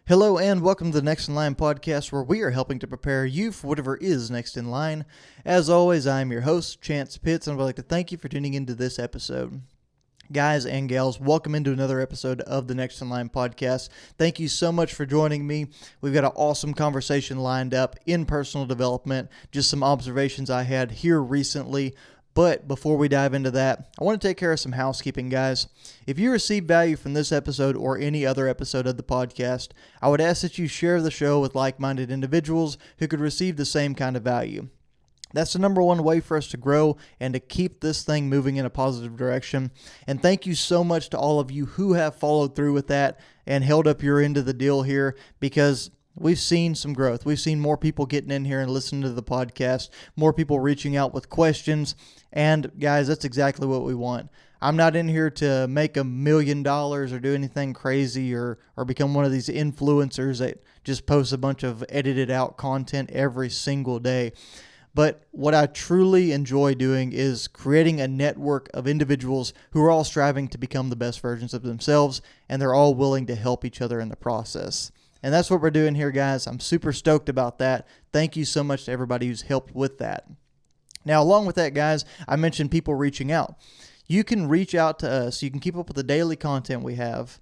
Hello and welcome to the Next in Line podcast, where we are helping to prepare you for whatever is next in line. As always, I'm your host, Chance Pitts, and I would like to thank you for tuning into this episode. Guys and gals, welcome into another episode of the Next in Line podcast. Thank you so much for joining me. We've got an awesome conversation lined up in personal development, just some observations I had here recently. But before we dive into that, I want to take care of some housekeeping, guys. If you receive value from this episode or any other episode of the podcast, I would ask that you share the show with like-minded individuals who could receive the same kind of value. That's the number one way for us to grow and to keep this thing moving in a positive direction. And thank you so much to all of you who have followed through with that and held up your end of the deal here, because we've seen some growth. We've seen more people getting in here and listening to the podcast, more people reaching out with questions. And guys, that's exactly what we want. I'm not in here to make $1 million or do anything crazy or become one of these influencers that just posts a bunch of edited out content every single day. But what I truly enjoy doing is creating a network of individuals who are all striving to become the best versions of themselves, and they're all willing to help each other in the process. And that's what we're doing here, guys. I'm super stoked about that. Thank you so much to everybody who's helped with that. Now, along with that, guys, I mentioned people reaching out. You can reach out to us. You can keep up with the daily content we have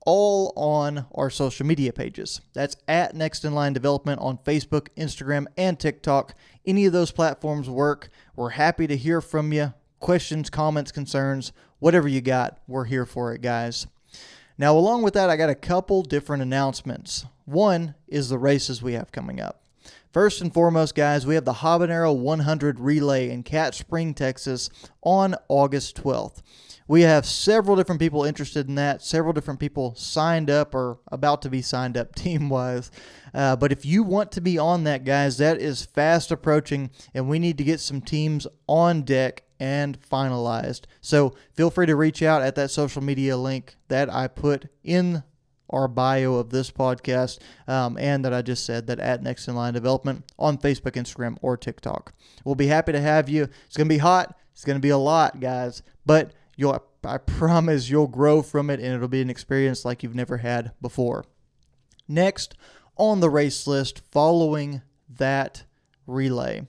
all on our social media pages. That's at Next in Line Development on Facebook, Instagram, and TikTok. Any of those platforms work. We're happy to hear from you. Questions, comments, concerns, whatever you got, we're here for it, guys. Now, along with that, I got a couple different announcements. One is the races we have coming up. First and foremost, guys, we have the Habanero 100 Relay in Cat Spring, Texas on August 12th. We have several different people interested in that, several different people signed up or about to be signed up team-wise. But if you want to be on that, guys, that is fast approaching, and we need to get some teams on deck and finalized. So feel free to reach out at that social media link that I put in our bio of this podcast, and that I just said, that at Next in Line Development on Facebook, Instagram, or TikTok. We'll be happy to have you. It's going to be hot. It's going to be a lot, guys, but I promise you'll grow from it, and it'll be an experience like you've never had before. Next on the race list, following that relay,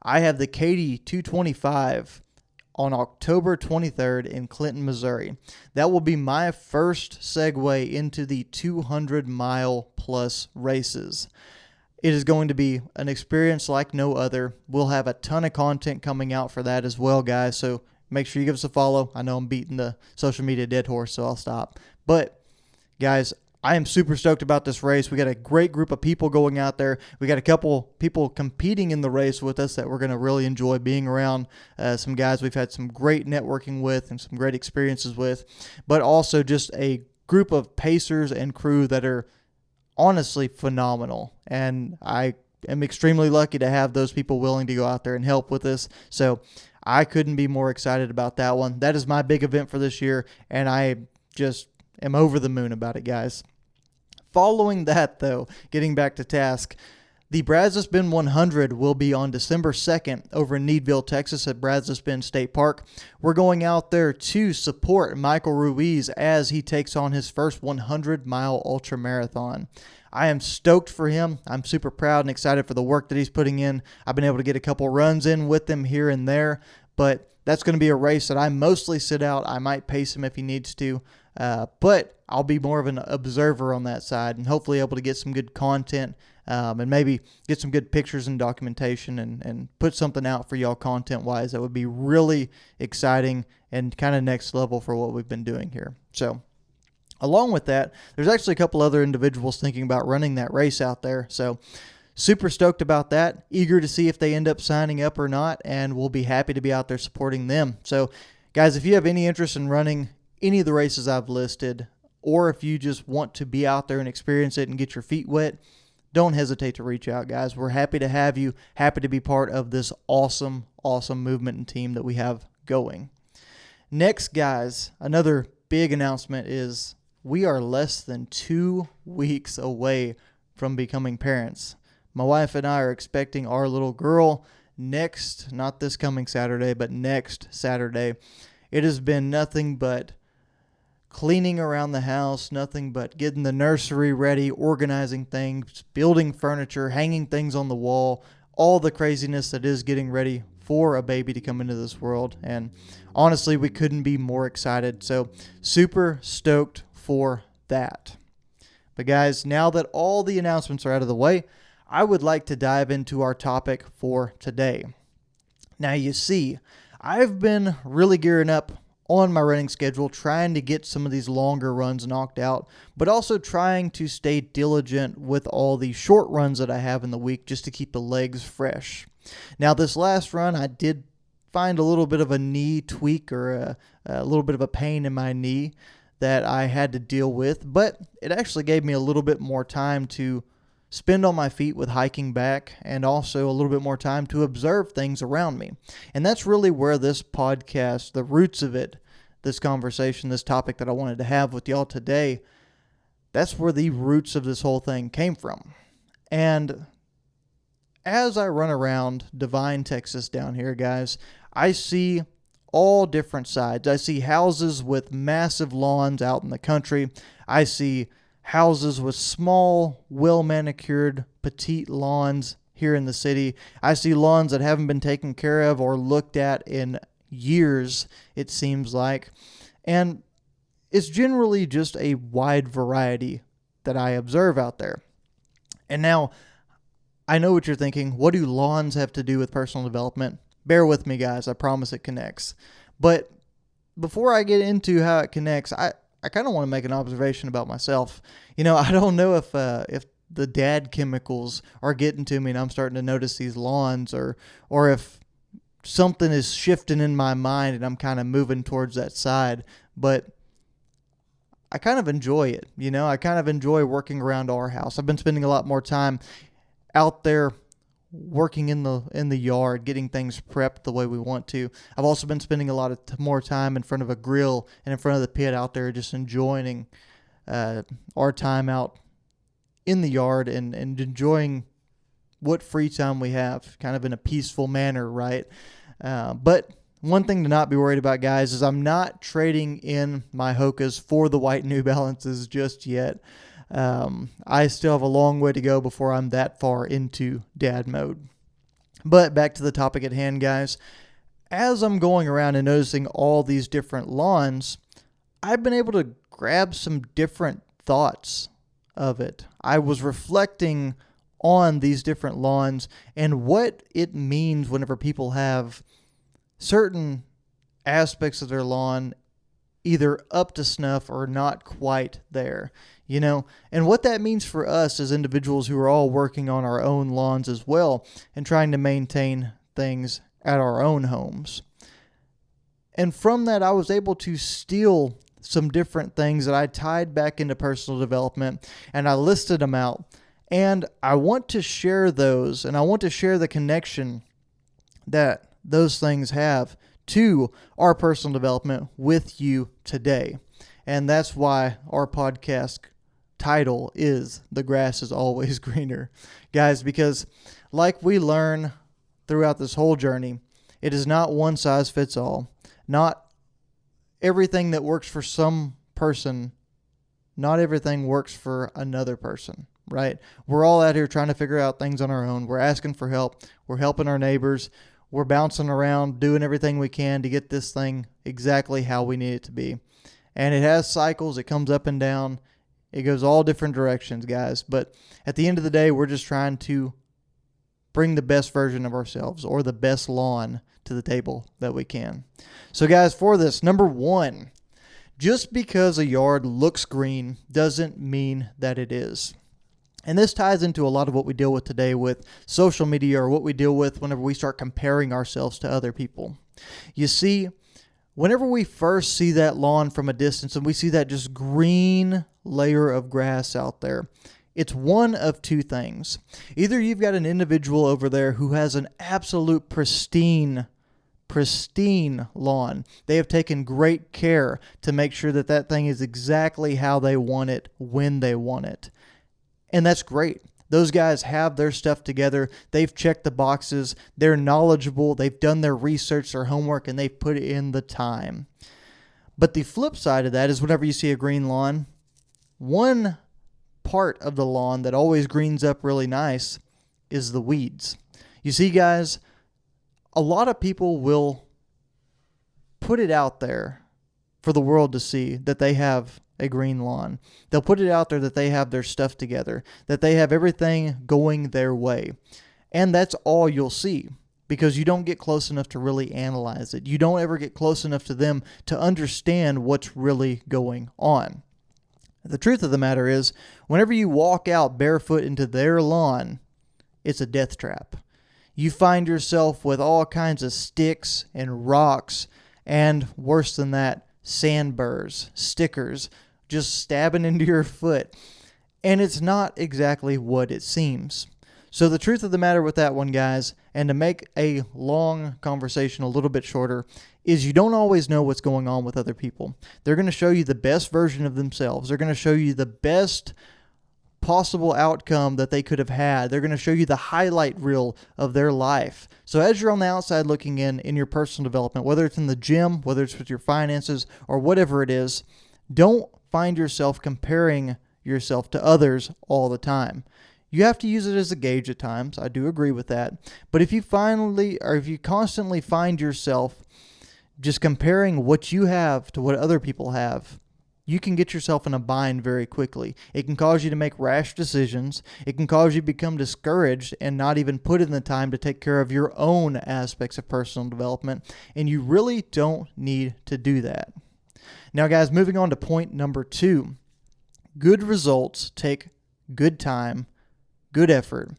I have the Katy 225 on October 23rd in Clinton, Missouri. That will be my first segue into the 200-mile plus races. It is going to be an experience like no other. We'll have a ton of content coming out for that as well, guys, so make sure you give us a follow. I know I'm beating the social media dead horse, so I'll stop. But, guys, I am super stoked about this race. We got a great group of people going out there. We got a couple people competing in the race with us that we're going to really enjoy being around. Some guys we've had some great networking with and some great experiences with, but also just a group of pacers and crew that are honestly phenomenal. And I am extremely lucky to have those people willing to go out there and help with us. So I couldn't be more excited about that one. That is my big event for this year, and I just am over the moon about it, guys. Following that, though, getting back to task, the Brazos Bend 100 will be on December 2nd over in Needville, Texas at Brazos Bend State Park. We're going out there to support Michael Ruiz as he takes on his first 100-mile ultramarathon. I am stoked for him. I'm super proud and excited for the work that he's putting in. I've been able to get a couple runs in with him here and there, but that's going to be a race that I mostly sit out. I might pace him if he needs to, but I'll be more of an observer on that side and hopefully able to get some good content and maybe get some good pictures and documentation and put something out for y'all content-wise. That would be really exciting and kind of next level for what we've been doing here. So along with that, there's actually a couple other individuals thinking about running that race out there. So super stoked about that. Eager to see if they end up signing up or not, and we'll be happy to be out there supporting them. So guys, if you have any interest in running any of the races I've listed, or if you just want to be out there and experience it and get your feet wet, don't hesitate to reach out, guys. We're happy to have you, happy to be part of this awesome, awesome movement and team that we have going. Next, guys, another big announcement is we are less than 2 weeks away from becoming parents. My wife and I are expecting our little girl not this coming Saturday, but next Saturday. It has been nothing but cleaning around the house, nothing but getting the nursery ready, organizing things, building furniture, hanging things on the wall, all the craziness that is getting ready for a baby to come into this world. And honestly, we couldn't be more excited. So super stoked for that. But guys, now that all the announcements are out of the way, I would like to dive into our topic for today. Now you see, I've been really gearing up on my running schedule, trying to get some of these longer runs knocked out, but also trying to stay diligent with all the short runs that I have in the week just to keep the legs fresh. Now this last run, I did find a little bit of a knee tweak or a little bit of a pain in my knee that I had to deal with, but it actually gave me a little bit more time to spend on my feet with hiking back, and also a little bit more time to observe things around me. And that's really where this podcast, the roots of it, this conversation, this topic that I wanted to have with y'all today, that's where the roots of this whole thing came from. And as I run around Devine, Texas down here, guys, I see all different sides. I see houses with massive lawns out in the country. I see houses with small, well-manicured, petite lawns here in the city. I see lawns that haven't been taken care of or looked at in years, it seems like. And it's generally just a wide variety that I observe out there. And now, I know what you're thinking. What do lawns have to do with personal development? Bear with me, guys. I promise it connects. But before I get into how it connects, I kind of want to make an observation about myself. I don't know if the dad chemicals are getting to me and I'm starting to notice these lawns, or if something is shifting in my mind and I'm kind of moving towards that side. But I kind of enjoy it. I kind of enjoy working around our house. I've been spending a lot more time out there working in the yard, getting things prepped the way we want to. I've also been spending a lot of more time in front of a grill and in front of the pit out there, just enjoying our time out in the yard and enjoying what free time we have, kind of in a peaceful manner, right? But one thing to not be worried about, guys, is I'm not trading in my Hokas for the white New Balances just yet. I still have a long way to go before I'm that far into dad mode. But back to the topic at hand, guys. As I'm going around and noticing all these different lawns, I've been able to grab some different thoughts of it. I was reflecting on these different lawns and what it means whenever people have certain aspects of their lawn either up to snuff or not quite there, and what that means for us as individuals who are all working on our own lawns as well and trying to maintain things at our own homes. And from that, I was able to steal some different things that I tied back into personal development, and I listed them out. And I want to share those, and I want to share the connection that those things have to our personal development with you today. And that's why our podcast title is The Grass is Always Greener. Guys, because like we learn throughout this whole journey, it is not one size fits all. Not everything that works for some person, not everything works for another person, right? We're all out here trying to figure out things on our own. We're asking for help. We're helping our neighbors. We're bouncing around, doing everything we can to get this thing exactly how we need it to be. And it has cycles. It comes up and down. It goes all different directions, guys. But at the end of the day, we're just trying to bring the best version of ourselves, or the best lawn, to the table that we can. So, guys, for this, number one, just because a yard looks green doesn't mean that it is. And this ties into a lot of what we deal with today with social media, or what we deal with whenever we start comparing ourselves to other people. You see, whenever we first see that lawn from a distance and we see that just green layer of grass out there, it's one of two things. Either you've got an individual over there who has an absolute pristine lawn. They have taken great care to make sure that that thing is exactly how they want it when they want it. And that's great. Those guys have their stuff together. They've checked the boxes. They're knowledgeable. They've done their research, their homework, and they've put in the time. But the flip side of that is whenever you see a green lawn, one part of the lawn that always greens up really nice is the weeds. You see, guys, a lot of people will put it out there for the world to see that they have a green lawn. They'll put it out there that they have their stuff together, that they have everything going their way. And that's all you'll see, because you don't get close enough to really analyze it. You don't ever get close enough to them to understand what's really going on. The truth of the matter is, whenever you walk out barefoot into their lawn, it's a death trap. You find yourself with all kinds of sticks and rocks, and worse than that, sandburrs, stickers, just stabbing into your foot. And it's not exactly what it seems. So the truth of the matter with that one, guys, and to make a long conversation a little bit shorter, is you don't always know what's going on with other people. They're going to show you the best version of themselves. They're going to show you the best possible outcome that they could have had. They're going to show you the highlight reel of their life. So as you're on the outside looking in your personal development, whether it's in the gym, whether it's with your finances, or whatever it is, don't find yourself comparing yourself to others all the time. You have to use it as a gauge at times. I do agree with that. But if you constantly find yourself just comparing what you have to what other people have, you can get yourself in a bind very quickly. It can cause you to make rash decisions. It can cause you to become discouraged and not even put in the time to take care of your own aspects of personal development. And you really don't need to do that. Now, guys, moving on to point number 2. Good results take good time, good effort,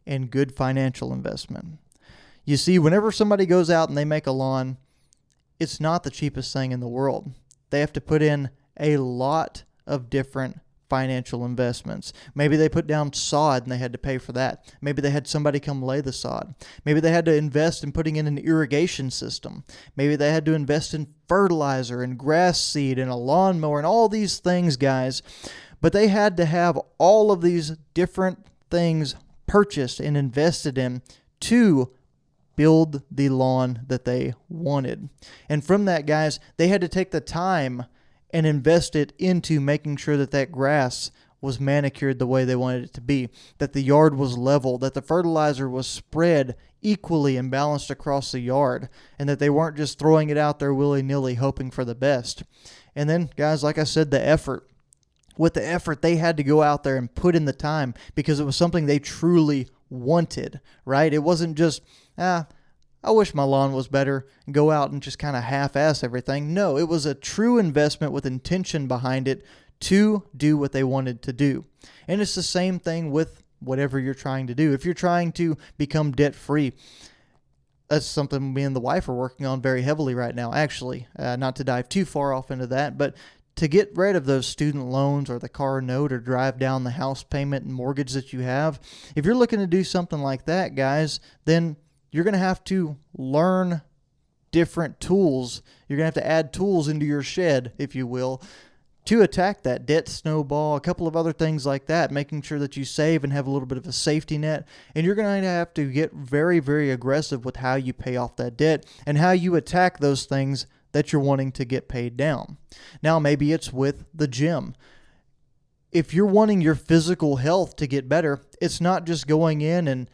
and good financial investment. You see, whenever somebody goes out and they make a lawn, it's not the cheapest thing in the world. They have to put in a lot of different financial investments. Maybe they put down sod and they had to pay for that. Maybe they had somebody come lay the sod. Maybe they had to invest in putting in an irrigation system. Maybe they had to invest in fertilizer and grass seed and a lawnmower and all these things, guys. But they had to have all of these different things purchased and invested in to build the lawn that they wanted. And from that, guys, they had to take the time and invest it into making sure that that grass was manicured the way they wanted it to be, that the yard was level, that the fertilizer was spread equally and balanced across the yard, and that they weren't just throwing it out there willy-nilly hoping for the best. And then, guys, like I said, the effort. With the effort, they had to go out there and put in the time because it was something they truly wanted, right? It wasn't just, I wish my lawn was better, and go out and just kind of half-ass everything. No, it was a true investment with intention behind it to do what they wanted to do. And it's the same thing with whatever you're trying to do. If you're trying to become debt-free, that's something me and the wife are working on very heavily right now, actually. Not to dive too far off into that, but to get rid of those student loans or the car note or drive down the house payment and mortgage that you have, if you're looking to do something like that, guys, then you're going to have to learn different tools. You're going to have to add tools into your shed, if you will, to attack that debt snowball, a couple of other things like that, making sure that you save and have a little bit of a safety net. And you're going to have to get very, very aggressive with how you pay off that debt and how you attack those things that you're wanting to get paid down. Now, maybe it's with the gym. If you're wanting your physical health to get better, it's not just going in and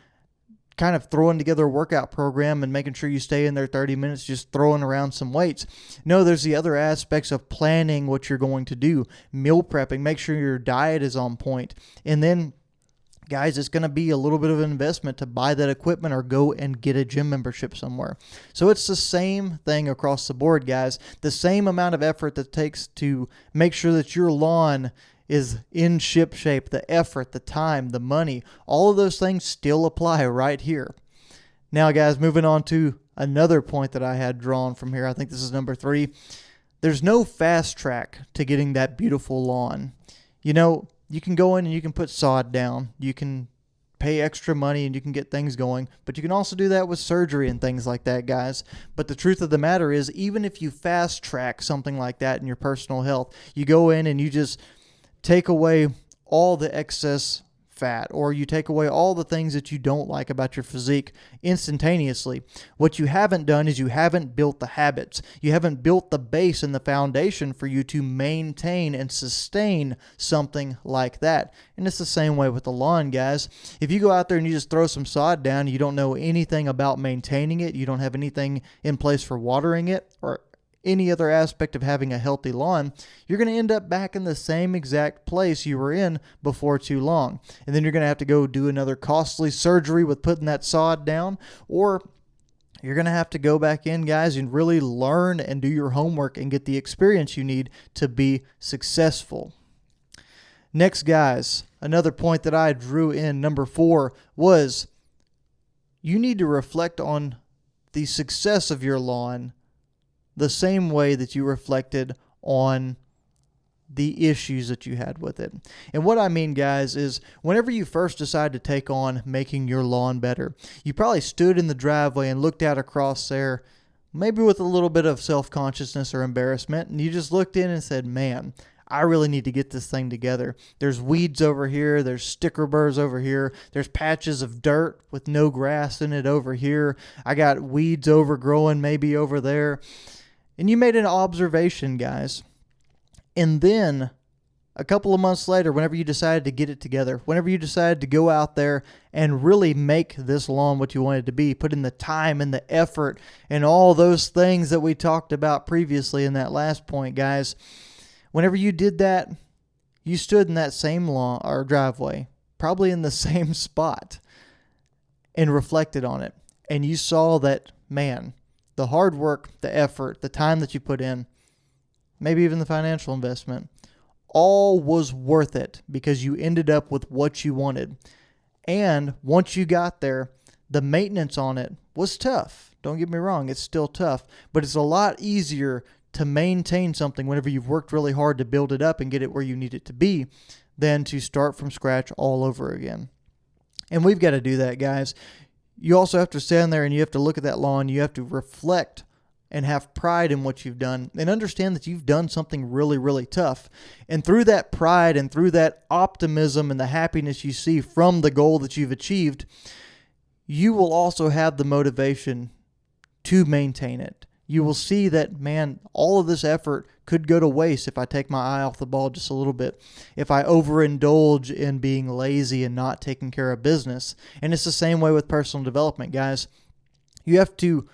kind of throwing together a workout program and making sure you stay in there 30 minutes just throwing around some weights. No, there's the other aspects of planning what you're going to do, meal prepping, make sure your diet is on point. And then, guys, it's going to be a little bit of an investment to buy that equipment or go and get a gym membership somewhere. So it's the same thing across the board, guys. The same amount of effort that it takes to make sure that your lawn is in ship shape, the effort, the time, the money, all of those things still apply right here. Now, guys, moving on to another point that I had drawn from here. I think this is number 3. There's no fast track to getting that beautiful lawn. You know, you can go in and you can put sod down. You can pay extra money and you can get things going. But you can also do that with surgery and things like that, guys. But the truth of the matter is, even if you fast track something like that in your personal health, you go in and you just take away all the excess fat, or you take away all the things that you don't like about your physique instantaneously. What you haven't done is you haven't built the habits. You haven't built the base and the foundation for you to maintain and sustain something like that. And it's the same way with the lawn, guys. If you go out there and you just throw some sod down, you don't know anything about maintaining it, you don't have anything in place for watering it, or any other aspect of having a healthy lawn, you're going to end up back in the same exact place you were in before too long. And then you're going to have to go do another costly surgery with putting that sod down, or you're going to have to go back in, guys, and really learn and do your homework and get the experience you need to be successful. Next, guys, another point that I drew in, number 4, was you need to reflect on the success of your lawn the same way that you reflected on the issues that you had with it. And what I mean, guys, is whenever you first decide to take on making your lawn better, you probably stood in the driveway and looked out across there, maybe with a little bit of self-consciousness or embarrassment, and you just looked in and said, man, I really need to get this thing together. There's weeds over here. There's sticker burrs over here. There's patches of dirt with no grass in it over here. I got weeds overgrowing maybe over there. And you made an observation, guys. And then a couple of months later, whenever you decided to get it together, whenever you decided to go out there and really make this lawn what you wanted to be, put in the time and the effort and all those things that we talked about previously in that last point, guys, whenever you did that, you stood in that same lawn or driveway, probably in the same spot, and reflected on it. And you saw that, man, the hard work, the effort, the time that you put in, maybe even the financial investment, all was worth it because you ended up with what you wanted. And once you got there, the maintenance on it was tough. Don't get me wrong, it's still tough, but it's a lot easier to maintain something whenever you've worked really hard to build it up and get it where you need it to be than to start from scratch all over again. And we've got to do that, guys. You also have to stand there and you have to look at that lawn. You have to reflect and have pride in what you've done and understand that you've done something really, really tough. And through that pride and through that optimism and the happiness you see from the goal that you've achieved, you will also have the motivation to maintain it. You will see that, man, all of this effort could go to waste if I take my eye off the ball just a little bit, if I overindulge in being lazy and not taking care of business. And it's the same way with personal development, guys. You have to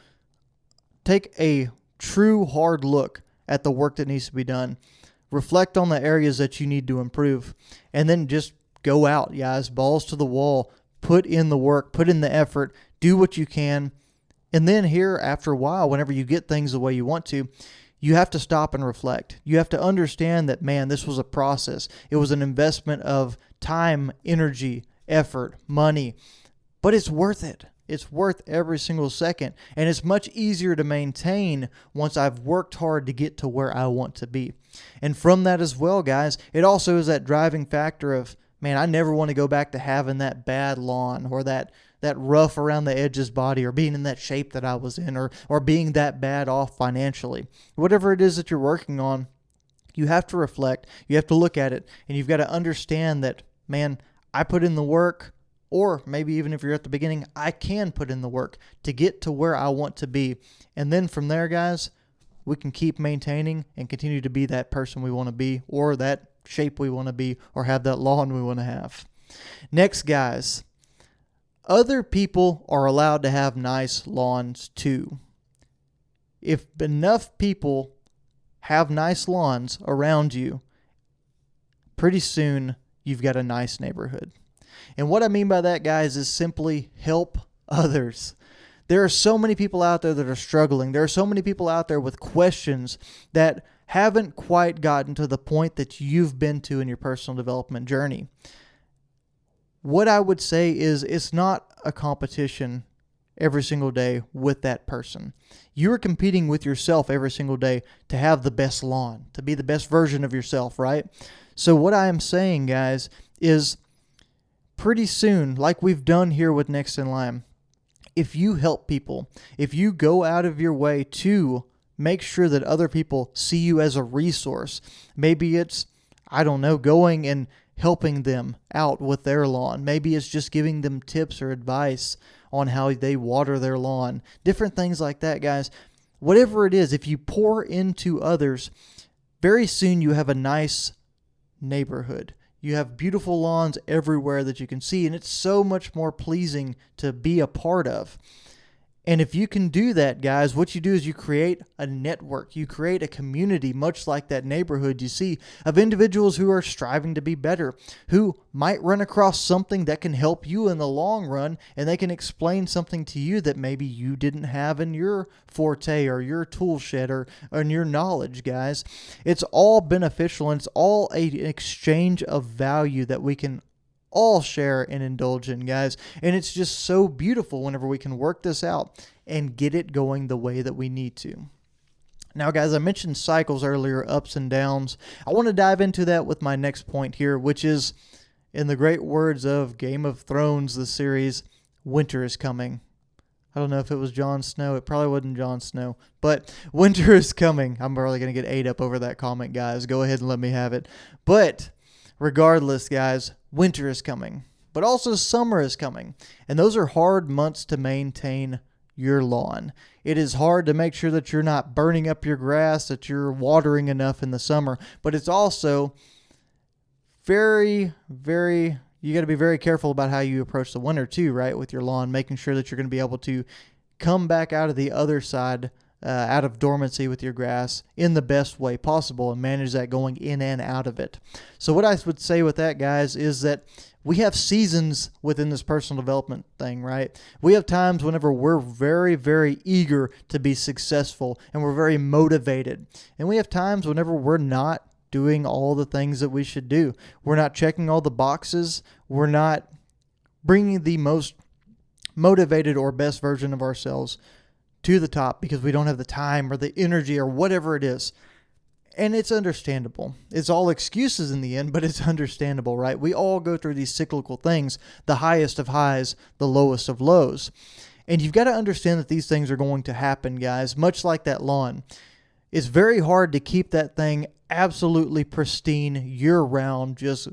take a true hard look at the work that needs to be done, reflect on the areas that you need to improve, and then just go out, guys, balls to the wall, put in the work, put in the effort, do what you can. And then here, after a while, whenever you get things the way you want to, you have to stop and reflect. You have to understand that, man, this was a process. It was an investment of time, energy, effort, money, but it's worth it. It's worth every single second. And it's much easier to maintain once I've worked hard to get to where I want to be. And from that as well, guys, it also is that driving factor of, man, I never want to go back to having that bad lawn or that rough around the edges body or being in that shape that I was in or being that bad off financially. Whatever it is that you're working on, you have to reflect, you have to look at it, and you've got to understand that, man, I put in the work, or maybe even if you're at the beginning, I can put in the work to get to where I want to be. And then from there, guys, we can keep maintaining and continue to be that person we want to be, or that shape we want to be, or have that lawn we want to have. Next, guys, other people are allowed to have nice lawns too. If enough people have nice lawns around you, pretty soon you've got a nice neighborhood. And what I mean by that, guys, is simply help others. There are so many people out there that are struggling. There are so many people out there with questions that haven't quite gotten to the point that you've been to in your personal development journey. What I would say is it's not a competition every single day with that person. You're competing with yourself every single day to have the best lawn, to be the best version of yourself, right? So what I am saying, guys, is pretty soon, like we've done here with Next in Line, if you help people, if you go out of your way to make sure that other people see you as a resource, maybe it's, I don't know, going and helping them out with their lawn. Maybe it's just giving them tips or advice on how they water their lawn. Different things like that, guys. Whatever it is, if you pour into others, very soon you have a nice neighborhood. You have beautiful lawns everywhere that you can see, and it's so much more pleasing to be a part of. And if you can do that, guys, what you do is you create a network. You create a community, much like that neighborhood you see, of individuals who are striving to be better, who might run across something that can help you in the long run, and they can explain something to you that maybe you didn't have in your forte or your tool shed or in your knowledge, guys. It's all beneficial, and it's all an exchange of value that we can all share and indulge in, guys. And it's just so beautiful whenever we can work this out and get it going the way that we need to. Now, guys, I mentioned cycles earlier, ups and downs. I want to dive into that with my next point here, which is, in the great words of Game of Thrones, the series, winter is coming. I don't know if it was Jon Snow. It probably wasn't Jon Snow. But winter is coming. I'm probably going to get ate up over that comment, guys. Go ahead and let me have it. But regardless, guys, winter is coming, but also summer is coming. And those are hard months to maintain your lawn. It is hard to make sure that you're not burning up your grass, that you're watering enough in the summer. But it's also you got to be very careful about how you approach the winter too, right? With your lawn, making sure that you're going to be able to come back out of the other side, out of dormancy with your grass in the best way possible and manage that going in and out of it. So what I would say with that, guys, is that we have seasons within this personal development thing, right? We have times whenever we're very, very eager to be successful and we're very motivated. And we have times whenever we're not doing all the things that we should do. We're not checking all the boxes. We're not bringing the most motivated or best version of ourselves to the top because we don't have the time or the energy or whatever it is. And it's understandable. It's all excuses in the end, but it's understandable, right? We all go through these cyclical things, the highest of highs, the lowest of lows. And you've got to understand that these things are going to happen, guys, much like that lawn. It's very hard to keep that thing absolutely pristine year-round, just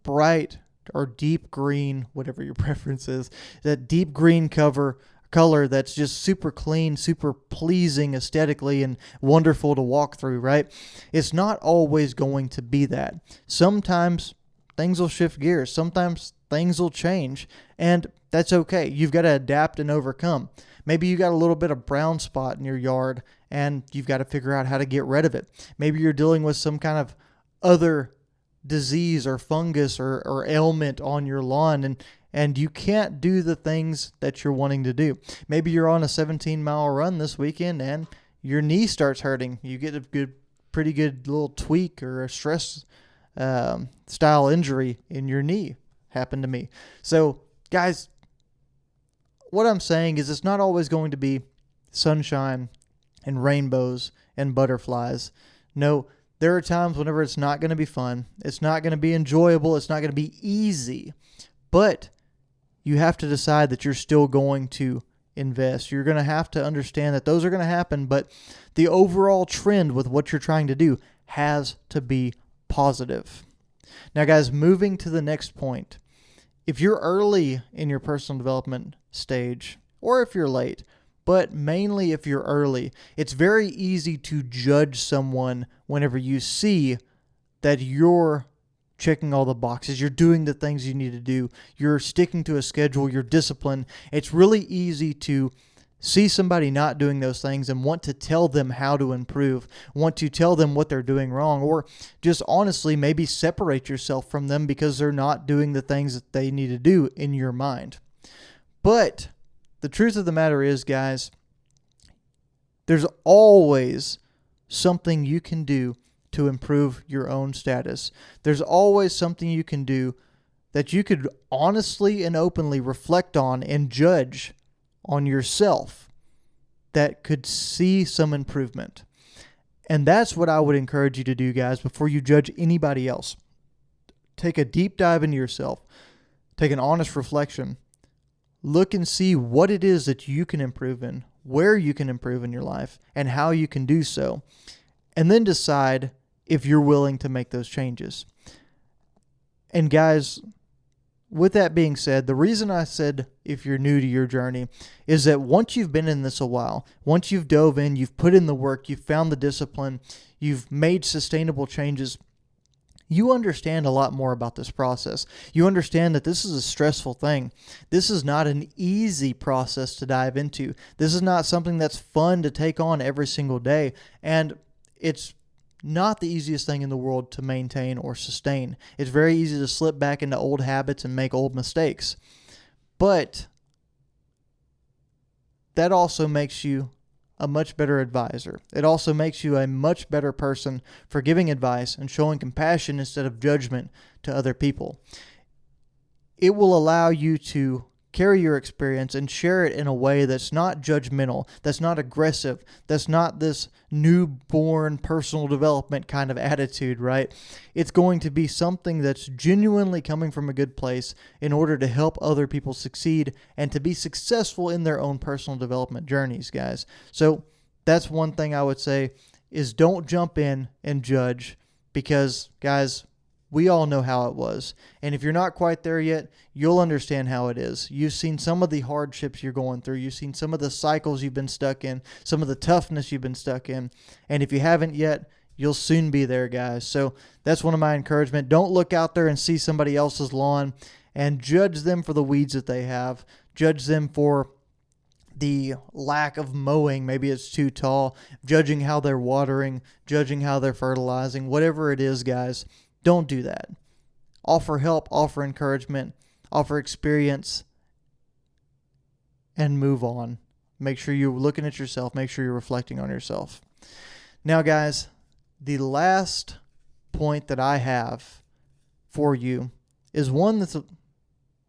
bright or deep green, whatever your preference is, that deep green color that's just super clean, super pleasing aesthetically and wonderful to walk through, right? It's not always going to be that. Sometimes things will shift gears. Sometimes things will change, and that's okay. You've got to adapt and overcome. Maybe you got a little bit of brown spot in your yard, and you've got to figure out how to get rid of it. Maybe you're dealing with some kind of other disease or fungus or ailment on your lawn, and you can't do the things that you're wanting to do. Maybe you're on a 17-mile run this weekend and your knee starts hurting. You get a pretty good little tweak or a stress style injury in your knee. Happened to me. So, guys, what I'm saying is it's not always going to be sunshine and rainbows and butterflies. No, there are times whenever it's not going to be fun. It's not going to be enjoyable. It's not going to be easy. But you have to decide that you're still going to invest. You're going to have to understand that those are going to happen, but the overall trend with what you're trying to do has to be positive. Now, guys, moving to the next point. If you're early in your personal development stage, or if you're late, but mainly if you're early, it's very easy to judge someone whenever you see that you're checking all the boxes, you're doing the things you need to do, you're sticking to a schedule, you're disciplined. It's really easy to see somebody not doing those things and want to tell them how to improve, want to tell them what they're doing wrong, or just honestly maybe separate yourself from them because they're not doing the things that they need to do in your mind. But the truth of the matter is, guys, there's always something you can do to improve your own status. There's always something you can do that you could honestly and openly reflect on and judge on yourself that could see some improvement. And that's what I would encourage you to do, guys, before you judge anybody else. Take a deep dive into yourself. Take an honest reflection. Look and see what it is that you can improve in, where you can improve in your life, and how you can do so. And then decide if you're willing to make those changes. And guys, with that being said, the reason I said if you're new to your journey is that once you've been in this a while, once you've dove in, you've put in the work, you've found the discipline, you've made sustainable changes, you understand a lot more about this process. You understand that this is a stressful thing. This is not an easy process to dive into. This is not something that's fun to take on every single day. And it's not the easiest thing in the world to maintain or sustain. It's very easy to slip back into old habits and make old mistakes. But that also makes you a much better advisor. It also makes you a much better person for giving advice and showing compassion instead of judgment to other people. It will allow you to carry your experience and share it in a way that's not judgmental, that's not aggressive, that's not this newborn personal development kind of attitude, right? It's going to be something that's genuinely coming from a good place in order to help other people succeed and to be successful in their own personal development journeys, guys. So that's one thing I would say is don't jump in and judge because, guys, we all know how it was. And if you're not quite there yet, you'll understand how it is. You've seen some of the hardships you're going through. You've seen some of the cycles you've been stuck in, some of the toughness you've been stuck in. And if you haven't yet, you'll soon be there, guys. So that's one of my encouragement. Don't look out there and see somebody else's lawn and judge them for the weeds that they have. Judge them for the lack of mowing. Maybe it's too tall. Judging how they're watering, judging how they're fertilizing, whatever it is, guys. Don't do that. Offer help, offer encouragement, offer experience, and move on. Make sure you're looking at yourself. Make sure you're reflecting on yourself. Now, guys, the last point that I have for you is one that's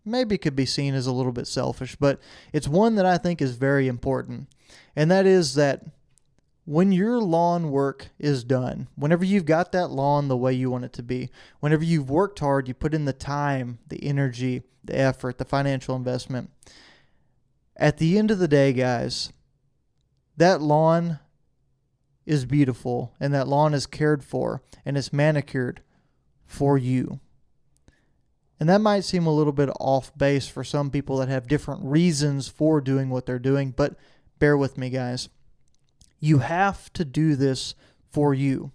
maybe could be seen as a little bit selfish, but it's one that I think is very important. And that is that when your lawn work is done, whenever you've got that lawn the way you want it to be, whenever you've worked hard, you put in the time, the energy, the effort, the financial investment, at the end of the day, guys, that lawn is beautiful and that lawn is cared for and it's manicured for you. And that might seem a little bit off base for some people that have different reasons for doing what they're doing, but bear with me, guys. You have to do this for you.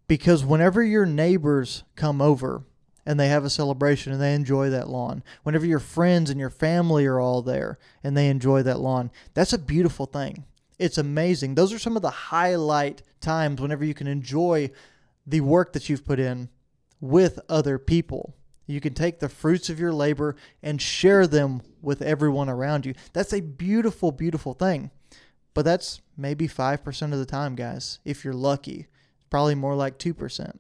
Because whenever your neighbors come over and they have a celebration and they enjoy that lawn, whenever your friends and your family are all there and they enjoy that lawn, that's a beautiful thing. It's amazing. Those are some of the highlight times whenever you can enjoy the work that you've put in with other people. You can take the fruits of your labor and share them with everyone around you. That's a beautiful, beautiful thing. But that's maybe 5% of the time, guys, if you're lucky. Probably more like 2%.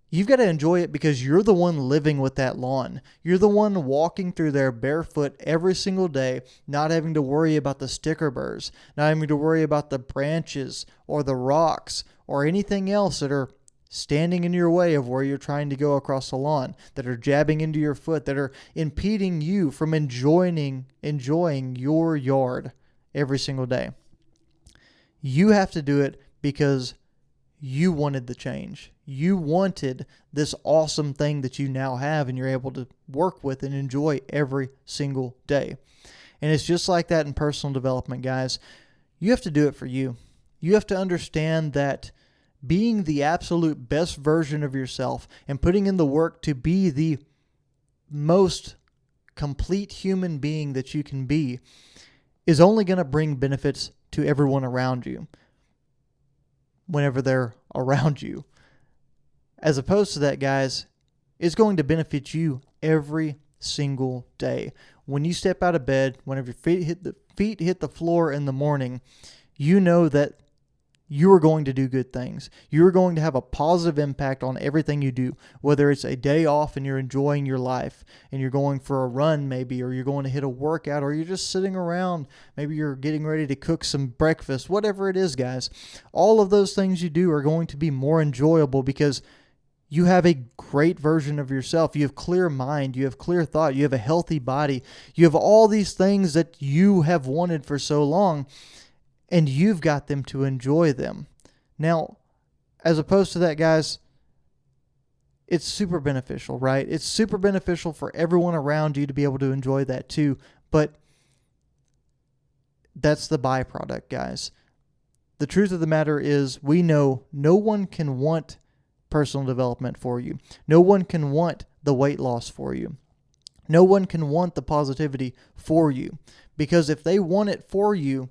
You've got to enjoy it because you're the one living with that lawn. You're the one walking through there barefoot every single day, not having to worry about the sticker burrs, not having to worry about the branches or the rocks or anything else that are standing in your way of where you're trying to go across the lawn, that are jabbing into your foot, that are impeding you from enjoying your yard every single day. You have to do it because you wanted the change. You wanted this awesome thing that you now have and you're able to work with and enjoy every single day. And it's just like that in personal development, guys. You have to do it for you. You have to understand that being the absolute best version of yourself and putting in the work to be the most complete human being that you can be is only going to bring benefits to everyone around you whenever they're around you. As opposed to that, guys, it's going to benefit you every single day. When you step out of bed, whenever your feet hit the floor in the morning, you know that you are going to do good things. You are going to have a positive impact on everything you do, whether it's a day off and you're enjoying your life and you're going for a run maybe, or you're going to hit a workout, or you're just sitting around. Maybe you're getting ready to cook some breakfast, whatever it is, guys. All of those things you do are going to be more enjoyable because you have a great version of yourself. You have clear mind. You have clear thought. You have a healthy body. You have all these things that you have wanted for so long, and you've got them to enjoy them. Now, as opposed to that, guys, it's super beneficial, right? It's super beneficial for everyone around you to be able to enjoy that too. But that's the byproduct, guys. The truth of the matter is, we know no one can want personal development for you. No one can want the weight loss for you. No one can want the positivity for you. Because if they want it for you,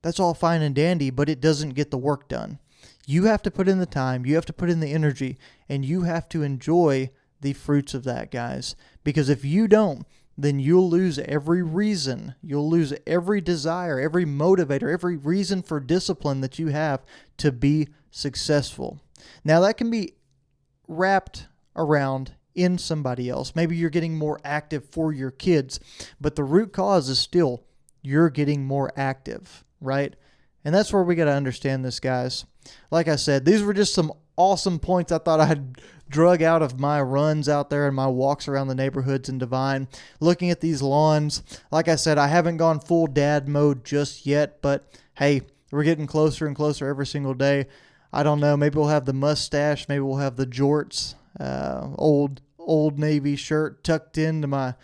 that's all fine and dandy, but it doesn't get the work done. You have to put in the time, you have to put in the energy, and you have to enjoy the fruits of that, guys. Because if you don't, then you'll lose every reason, you'll lose every desire, every motivator, every reason for discipline that you have to be successful. Now, that can be wrapped around in somebody else. Maybe you're getting more active for your kids, but the root cause is still you're getting more active, right? And that's where we got to understand this, guys. Like I said, these were just some awesome points I thought I'd drug out of my runs out there and my walks around the neighborhoods in Devine. Looking at these lawns, like I said, I haven't gone full dad mode just yet, but hey, we're getting closer and closer every single day. I don't know, maybe we'll have the mustache, maybe we'll have the jorts, old Navy shirt tucked into my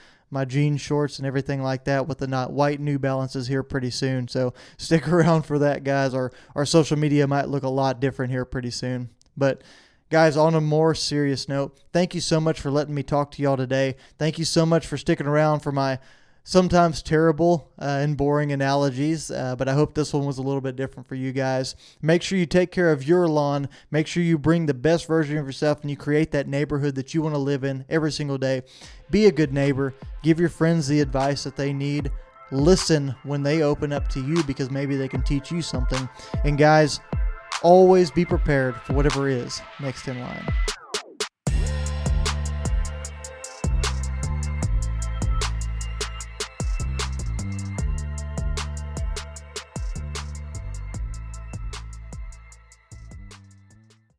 jean shorts and everything like that with the white New Balances here pretty soon. So stick around for that, guys. Our social media might look a lot different here pretty soon. But guys, on a more serious note, thank you so much for letting me talk to y'all today. Thank you so much for sticking around for my sometimes terrible and boring analogies, but I hope this one was a little bit different for you guys. Make sure you take care of your lawn. Make sure you bring the best version of yourself and you create that neighborhood that you want to live in every single day. Be a good neighbor. Give your friends the advice that they need. Listen when they open up to you because maybe they can teach you something. And guys, always be prepared for whatever is next in line.